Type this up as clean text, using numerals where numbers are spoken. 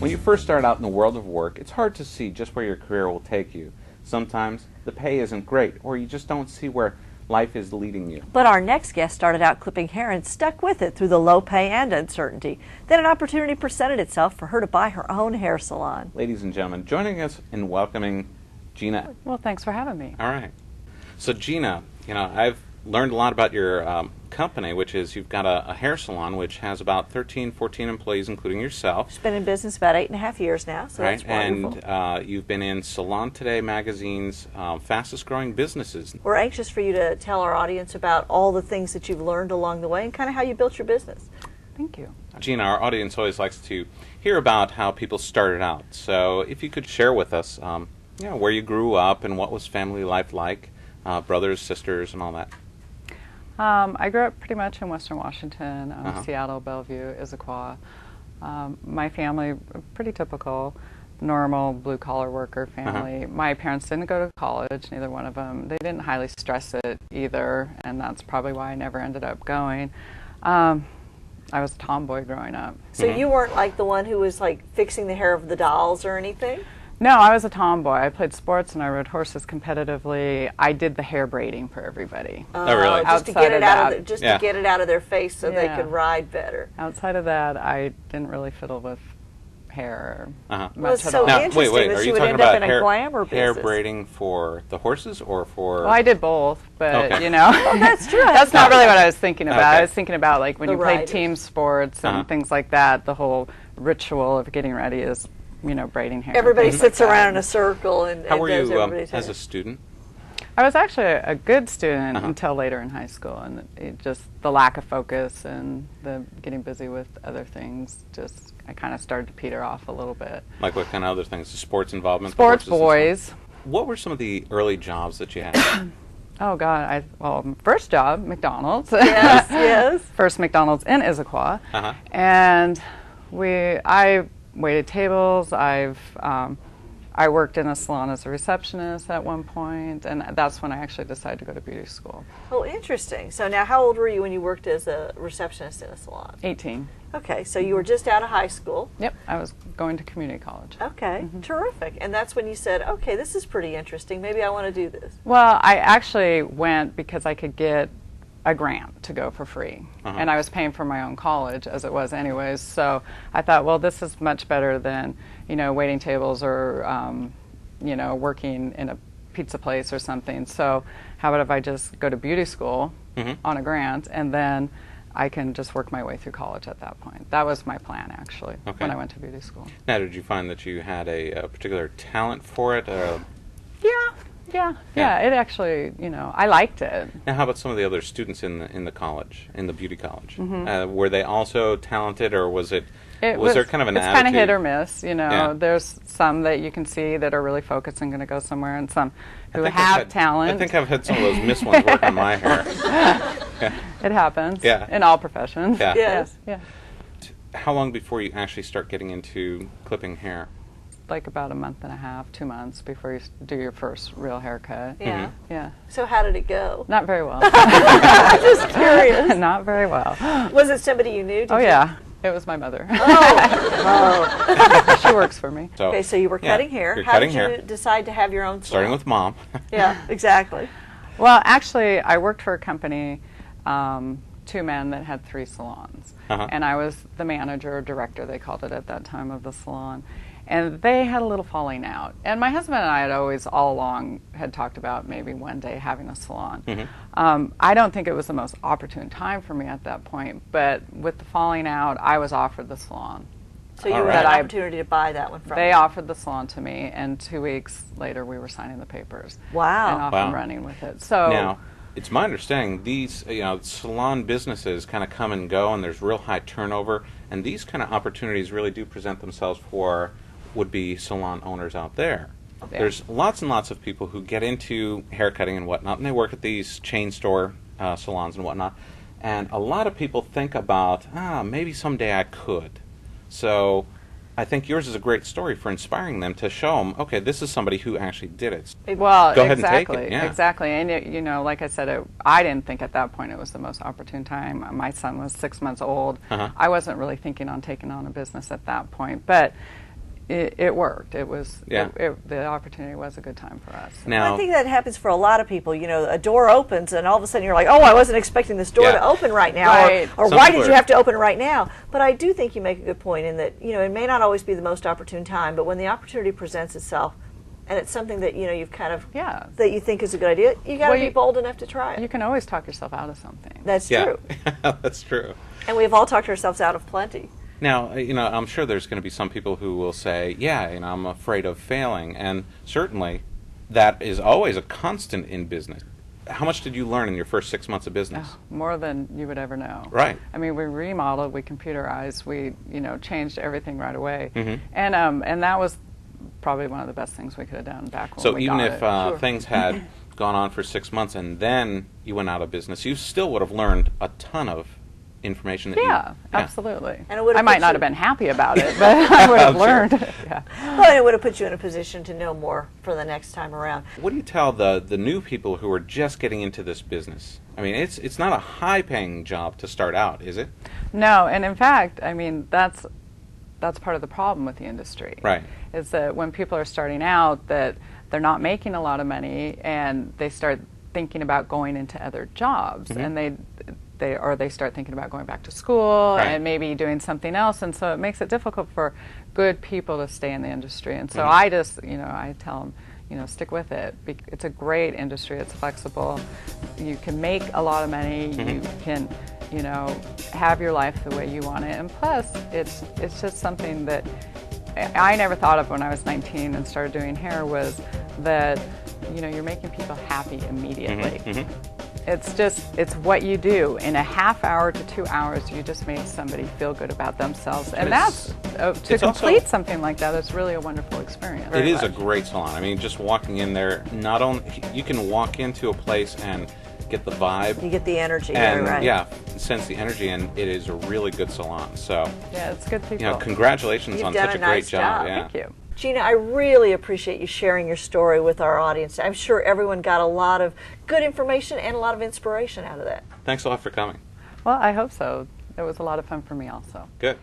When you first start out in the world of work, it's hard to see just where your career will take you. Sometimes the pay isn't great, or you just don't see where life is leading you. But our next guest started out clipping hair and stuck with it through the low pay and uncertainty. Then an opportunity presented itself for her to buy her own hair salon. Ladies and gentlemen, joining us in welcoming Gina. Well, thanks for having me. All right. So Gina, I've learned a lot about your company, which is you've got a hair salon which has about 13, 14 employees, including yourself. She's been in business about 8.5 years now, so right? That's wonderful. And you've been in Salon Today magazine's fastest growing businesses. We're anxious for you to tell our audience about all the things that you've learned along the way and kind of how you built your business. Thank you. Gina, our audience always likes to hear about how people started out. So if you could share with us where you grew up and what was family life like, brothers, sisters, and all that. I grew up pretty much in Western Washington, Seattle, Bellevue, Issaquah. My family, pretty typical, normal blue-collar worker family. My parents didn't go to college, neither one of them. They didn't highly stress it either, and that's probably why I never ended up going. I was a tomboy growing up. So you weren't like the one who was like fixing the hair of the dolls or anything? No, I was a tomboy. I played sports and I rode horses competitively. I did the hair braiding for everybody. Oh, really? Just to get it out of their face so they could ride better. Outside of that, I didn't really fiddle with hair Well, much it's at so all. Now, interesting wait, that are she you would talking end up about in a glamour hair business. braiding for the horses or for... Well, I did both, but Okay. Oh, that's true. That's not really what I was thinking about. Okay. I was thinking about like when The you play riders. team sports and things like that, the whole ritual of getting ready is, braiding hair. Everybody things sits like that. around in a circle and How were does you everybody's as hair. a student? I was actually a good student until later in high school, and it just the lack of focus and the getting busy with other things I kind of started to peter off a little bit. Like what kind of other things? Sports involvement? Sports, the horses and boys. stuff? What were some of the early jobs that you had? Oh God! First job, McDonald's. Yes, yes. First McDonald's in Issaquah, and I waited tables. I worked in a salon as a receptionist at one point, and that's when I actually decided to go to beauty school. Oh, interesting. So now how old were you when you worked as a receptionist in a salon? 18. Okay, so you were just out of high school. Yep, I was going to community college. Okay, terrific. And that's when you said, okay, this is pretty interesting. Maybe I want to do this. Well, I actually went because I could get a grant to go for free. And I was paying for my own college as it was anyways. So I thought, well, this is much better than, waiting tables or, working in a pizza place or something. So how about if I just go to beauty school on a grant and then I can just work my way through college at that point. That was my plan, actually, when I went to beauty school. Now, did you find that you had a particular talent for it? Yeah, it actually, I liked it. Now, how about some of the other students in the college, in the beauty college? Were they also talented, or was there kind of an attitude? It's kind of hit or miss, Yeah. There's some that you can see that are really focused and going to go somewhere, and some who have talent. I think I've had some of those miss ones work on my hair. It happens Yeah. in all professions. Yeah. Yes. Yeah. How long before you actually start getting into clipping hair? Like about a month and a half, 2 months before you do your first real haircut. Yeah. Yeah. So how did it go? Not very well. I'm just curious. Not very well. Was it somebody you knew? Oh, yeah. It was my mother. Oh. She works for me. So, Okay, so you were cutting hair. You're How cutting did you hair. decide to have your own salon? Starting with mom. Yeah, exactly. Well, actually, I worked for a company, 2 men that had 3 salons. And I was the manager or director, they called it at that time, of the salon. And they had a little falling out. And my husband and I had always, all along, had talked about maybe one day having a salon. I don't think it was the most opportune time for me at that point, but with the falling out, I was offered the salon. So you had an opportunity to buy that one from They them. offered the salon to me, and 2 weeks later, we were signing the papers. Wow. And off and running with it. So Now, it's my understanding these, salon businesses kind of come and go, and there's real high turnover, and these kind of opportunities really do present themselves for would-be salon owners out there. Yeah. There's lots and lots of people who get into haircutting and whatnot, and they work at these chain store salons and whatnot, and a lot of people think about, maybe someday I could. So I think yours is a great story for inspiring them to show them, okay, this is somebody who actually did it. Well, Go ahead exactly, and take it. Yeah. exactly. And like I said, I didn't think at that point it was the most opportune time. My son was 6 months old. I wasn't really thinking on taking on a business at that point, but it worked. It was Yeah. The opportunity was a good time for us. Now, I think that happens for a lot of people. You know, a door opens and all of a sudden you're like, oh, I wasn't expecting this door Yeah. to open right now. Right. Or Some why people did you are- have to open it right now? But I do think you make a good point in that, you know, it may not always be the most opportune time, but when the opportunity presents itself and it's something that, you know, you've kind of, Yeah. that you think is a good idea, you got to Well, be you- bold enough to try it. You can always talk yourself out of something. That's yeah, true. that's true. And we've all talked ourselves out of plenty. Now, you know, I'm sure there's going to be some people who will say, yeah, you know, I'm afraid of failing. And certainly that is always a constant in business. How much did you learn in your first 6 months of business? More than you would ever know. Right. I mean, we remodeled, we computerized, we, you know, changed everything right away. Mhm. And that was probably one of the best things we could have done back when So we even got if it. Sure. things had gone on for 6 months and then you went out of business, you still would have learned a ton of information that Yeah, absolutely. And it would have I might put not you- have been happy about it, but I would have I'm sure. learned. Yeah. Well, and it would have put you in a position to know more for the next time around. What do you tell the new people who are just getting into this business? I mean, it's not a high-paying job to start out, is it? No, and in fact, I mean, that's part of the problem with the industry. Right. Is that when people are starting out, that they're not making a lot of money, and they start thinking about going into other jobs, and they start thinking about going back to school Right. and maybe doing something else, and so it makes it difficult for good people to stay in the industry. And so I just, you know, I tell them, you know, stick with it. It's a great industry. It's flexible. You can make a lot of money. You can, you know, have your life the way you want it. And plus, it's just something that I never thought of when I was 19 and started doing hair, was that, you know, you're making people happy immediately. It's what you do. In a half hour to 2 hours, you just made somebody feel good about themselves. And It's- that's, to it's complete also- something like that, it's really a wonderful experience. It is a great salon. I mean, just walking in there, not only you can walk into a place and get the vibe, You get the energy, and right? yeah, sense the energy, and it is a really good salon. So, Yeah, it's good people. you know, congratulations You've on done such a a great nice job. job. Yeah. Thank you. Gina, I really appreciate you sharing your story with our audience. I'm sure everyone got a lot of good information and a lot of inspiration out of that. Thanks a lot for coming. Well, I hope so. It was a lot of fun for me also. Good.